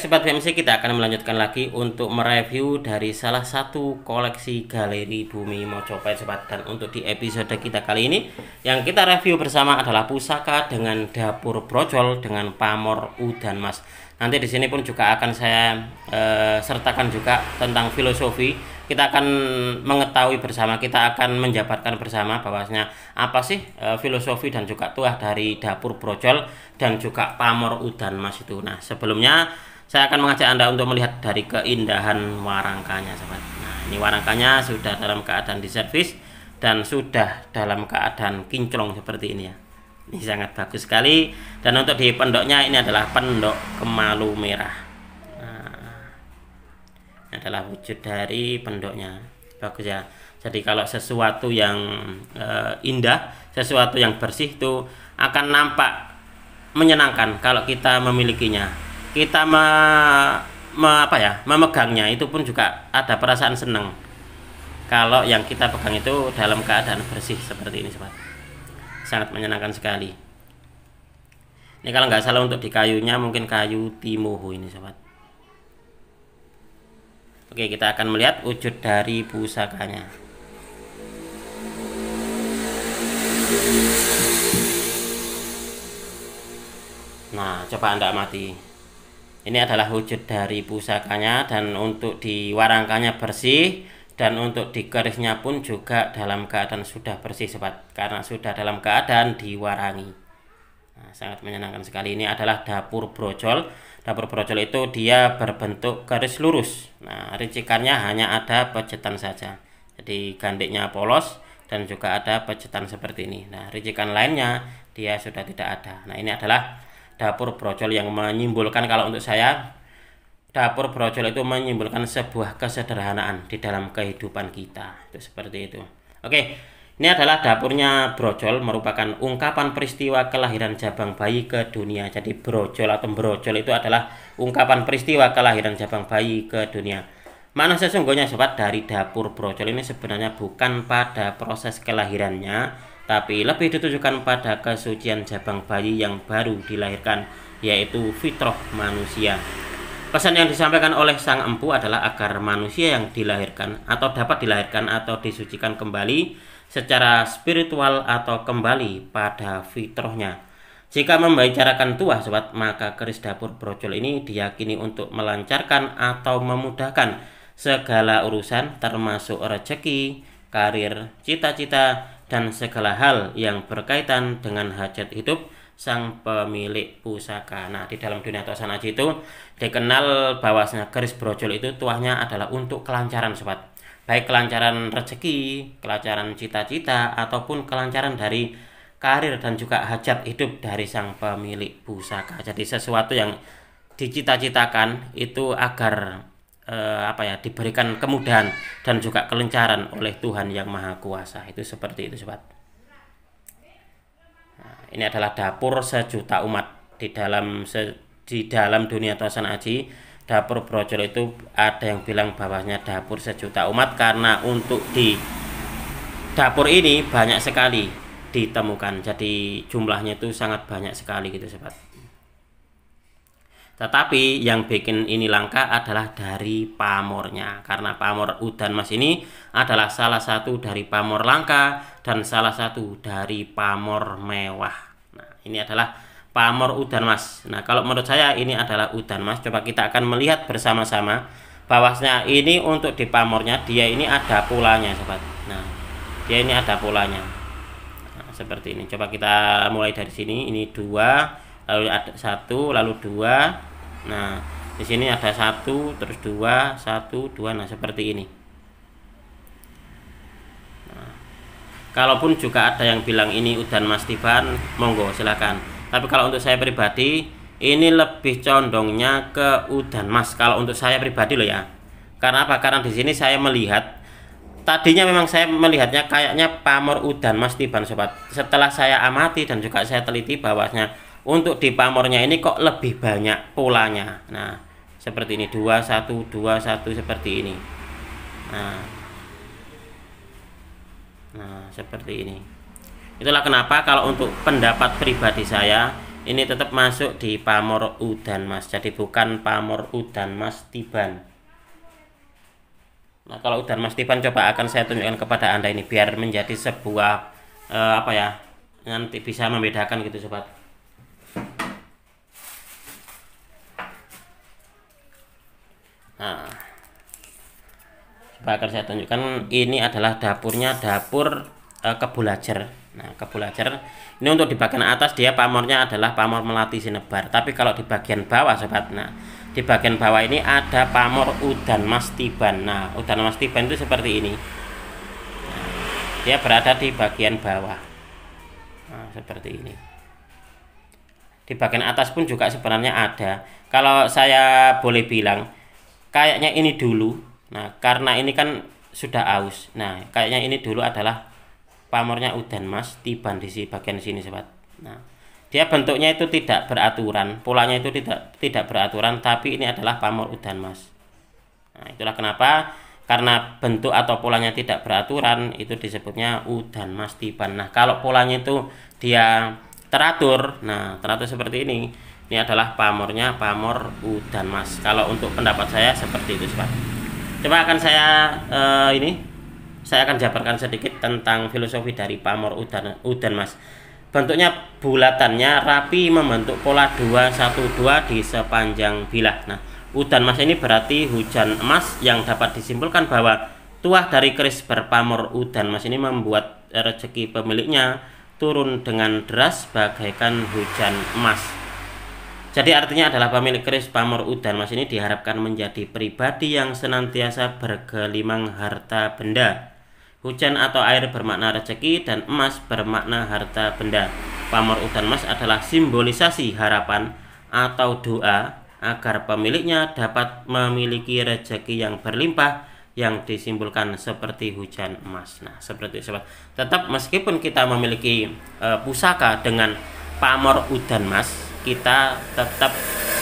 Baik Sobat BMC, kita akan melanjutkan lagi untuk mereview dari salah satu koleksi galeri Bumi Mojopahit Sobat. Dan untuk di episode kita kali ini yang kita review bersama adalah pusaka dengan dapur brojol dengan pamor udan mas. Nanti di sini pun juga akan saya sertakan juga tentang filosofi. Kita akan mengetahui bersama, kita akan menjabarkan bersama bahwasanya apa sih filosofi dan juga tuah dari dapur brojol dan juga pamor udan mas itu. Nah, sebelumnya saya akan mengajak Anda untuk melihat dari keindahan warangkanya sobat. Nah, ini warangkanya sudah dalam keadaan diservis dan sudah dalam keadaan kinclong seperti ini ya. Ini sangat bagus sekali. Dan untuk di pendoknya ini adalah pendok kemalu merah. Adalah wujud dari pendoknya, bagus ya. Jadi kalau sesuatu yang indah, sesuatu yang bersih itu akan nampak menyenangkan kalau kita memilikinya. Kita memegangnya itu pun juga ada perasaan senang kalau yang kita pegang itu dalam keadaan bersih seperti ini sobat. Sangat menyenangkan sekali. Ini kalau nggak salah untuk di kayunya mungkin kayu timoho ini sobat. Oke, kita akan melihat wujud dari pusakanya. Nah, coba Anda amati. Ini adalah wujud dari pusakanya, dan untuk di warangkanya bersih, dan untuk di kerisnya pun juga dalam keadaan sudah bersih sobat, karena sudah dalam keadaan diwarangi. Nah, sangat menyenangkan sekali. Ini adalah dapur brojol. Dapur brojol itu dia berbentuk garis lurus. Nah, ricikannya hanya ada pejetan saja. Jadi gandiknya polos dan juga ada pejetan seperti ini. Nah, ricikan lainnya dia sudah tidak ada. Nah, ini adalah dapur brojol yang menyimbolkan, kalau untuk saya, dapur brojol itu menyimbolkan sebuah kesederhanaan di dalam kehidupan kita. Itu seperti itu. Oke. Ini adalah dapurnya brojol, merupakan ungkapan peristiwa kelahiran jabang bayi ke dunia. Jadi brojol atau brojol itu adalah ungkapan peristiwa kelahiran jabang bayi ke dunia. Mana sesungguhnya sobat dari dapur brojol ini sebenarnya bukan pada proses kelahirannya, tapi lebih ditujukan pada kesucian jabang bayi yang baru dilahirkan, yaitu fitrah manusia. Pesan yang disampaikan oleh sang empu adalah agar manusia yang dilahirkan atau dapat dilahirkan atau disucikan kembali secara spiritual atau kembali pada fitrahnya. Jika membicarakan tuah sobat, maka keris dapur brojol ini diyakini untuk melancarkan atau memudahkan segala urusan termasuk rezeki, karir, cita-cita, dan segala hal yang berkaitan dengan hajat hidup sang pemilik pusaka. Nah, di dalam dunia tosan aji itu dikenal bahwasanya keris brojol itu tuahnya adalah untuk kelancaran sobat. Baik kelancaran rezeki, kelancaran cita-cita, ataupun kelancaran dari karir dan juga hajat hidup dari sang pemilik pusaka. Jadi sesuatu yang dicita-citakan itu agar diberikan kemudahan dan juga kelancaran oleh Tuhan yang Maha Kuasa. Itu seperti itu sobat. Nah, ini adalah dapur sejuta umat di dalam dunia tosan aji. Dapur brojol itu ada yang bilang bahwasanya dapur sejuta umat karena untuk di dapur ini banyak sekali ditemukan. Jadi jumlahnya itu sangat banyak sekali gitu sobat. Tetapi yang bikin ini langka adalah dari pamornya, karena pamor udan mas ini adalah salah satu dari pamor langka dan salah satu dari pamor mewah. Nah, ini adalah pamor udan mas. Nah, kalau menurut saya ini adalah udan mas. Coba kita akan melihat bersama-sama bahwasanya ini untuk di pamornya dia ini ada polanya sobat. Nah, dia ini ada polanya. Nah, seperti ini. Coba kita mulai dari sini. Ini 2, lalu ada 1, lalu 2. Nah, di sini ada 1, terus 2, 1, 2. Nah, seperti ini. Nah, kalaupun juga ada yang bilang ini udan mas Tiban, monggo silakan. Tapi kalau untuk saya pribadi, ini lebih condongnya ke udan mas. Kalau untuk saya pribadi loh ya. Karena apa? Karena di sini saya melihat, tadinya memang saya melihatnya kayaknya pamor udan mas Tiban sobat. Setelah saya amati dan juga saya teliti bahwasanya untuk di pamornya ini kok lebih banyak polanya. Nah, seperti ini 2, 1, 2, 1 seperti ini. Nah, seperti ini. Itulah kenapa kalau untuk pendapat pribadi saya ini tetap masuk di pamor udan mas, jadi bukan pamor udan mas tiban. Nah, kalau udan mas tiban coba akan saya tunjukkan kepada Anda ini biar menjadi sebuah apa ya, nanti bisa membedakan gitu sobat. Nah, coba akan saya tunjukkan, ini adalah dapurnya, dapur kebulajar. Nah, kebulajar ini untuk di bagian atas dia pamornya adalah pamor melati sinebar, tapi kalau di bagian bawah sobat, nah di bagian bawah ini ada pamor udan mas tiban. Nah, udan mas tiban itu seperti ini. Nah, dia berada di bagian bawah. Nah, seperti ini. Di bagian atas pun juga sebenarnya ada. Kalau saya boleh bilang, kayaknya ini dulu. Nah, karena ini kan sudah aus. Nah, kayaknya ini dulu adalah pamornya udan mas tiban di bagian sini sobat. Nah, dia bentuknya itu tidak beraturan, polanya itu tidak beraturan, tapi ini adalah pamor udan mas. Nah, itulah kenapa, karena bentuk atau polanya tidak beraturan itu disebutnya udan mas tiban. Nah, kalau polanya itu dia teratur, nah teratur seperti ini adalah pamornya pamor udan mas. Kalau untuk pendapat saya seperti itu sobat. Coba akan saya saya akan jabarkan sedikit tentang filosofi dari pamor udan mas. Bentuknya bulatannya rapi membentuk pola 212 di sepanjang bilah. Nah, udan mas ini berarti hujan emas yang dapat disimpulkan bahwa tuah dari keris berpamor udan mas ini membuat rezeki pemiliknya turun dengan deras bagaikan hujan emas. Jadi artinya adalah pemilik keris pamor udan mas ini diharapkan menjadi pribadi yang senantiasa bergelimang harta benda. Hujan atau air bermakna rezeki dan emas bermakna harta benda. Pamor udan mas adalah simbolisasi harapan atau doa agar pemiliknya dapat memiliki rezeki yang berlimpah yang disimbolkan seperti hujan emas. Nah, seperti itu sobat. Tetap meskipun kita memiliki pusaka dengan pamor udan mas, kita tetap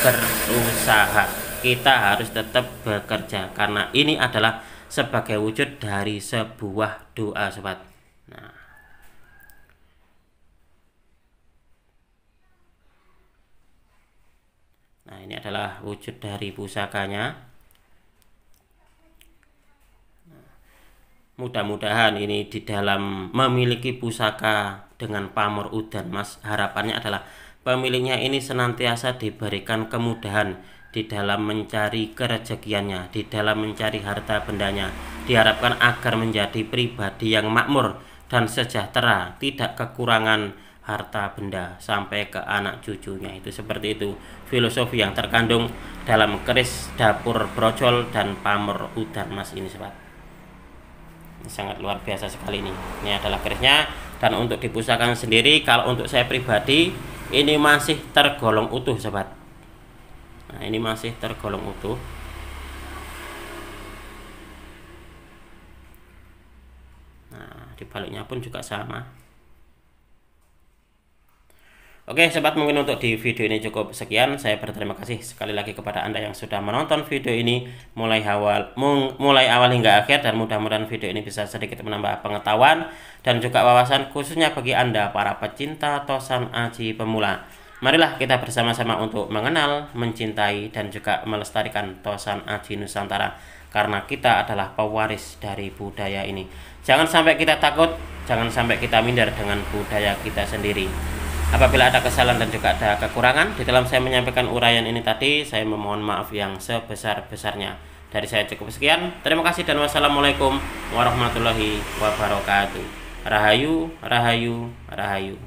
berusaha. Kita harus tetap bekerja karena ini adalah sebagai wujud dari sebuah doa sobat. Nah, ini adalah wujud dari pusakanya. Mudah-mudahan ini di dalam memiliki pusaka dengan pamor udan mas, harapannya adalah pemiliknya ini senantiasa diberikan kemudahan di dalam mencari kerezekiannya, di dalam mencari harta bendanya. Diharapkan agar menjadi pribadi yang makmur dan sejahtera, tidak kekurangan harta benda sampai ke anak cucunya. Itu seperti itu filosofi yang terkandung dalam keris dapur brojol dan pamor udan mas ini sobat. Ini sangat luar biasa sekali ini. Ini adalah kerisnya, dan untuk dipusakan sendiri kalau untuk saya pribadi ini masih tergolong utuh sobat. Nah, ini masih tergolong utuh. Nah, di baliknya pun juga sama. Oke sobat, mungkin untuk di video ini cukup sekian. Saya berterima kasih sekali lagi kepada Anda yang sudah menonton video ini mulai awal hingga akhir, dan mudah-mudahan video ini bisa sedikit menambah pengetahuan dan juga wawasan khususnya bagi Anda para pecinta tosan aji pemula. Marilah kita bersama-sama untuk mengenal, mencintai, dan juga melestarikan tosan aji Nusantara, karena kita adalah pewaris dari budaya ini. Jangan sampai kita takut, jangan sampai kita minder dengan budaya kita sendiri. Apabila ada kesalahan dan juga ada kekurangan di dalam saya menyampaikan uraian ini tadi, saya memohon maaf yang sebesar-besarnya. Dari saya cukup sekian. Terima kasih dan wassalamualaikum warahmatullahi wabarakatuh. Rahayu, rahayu, rahayu.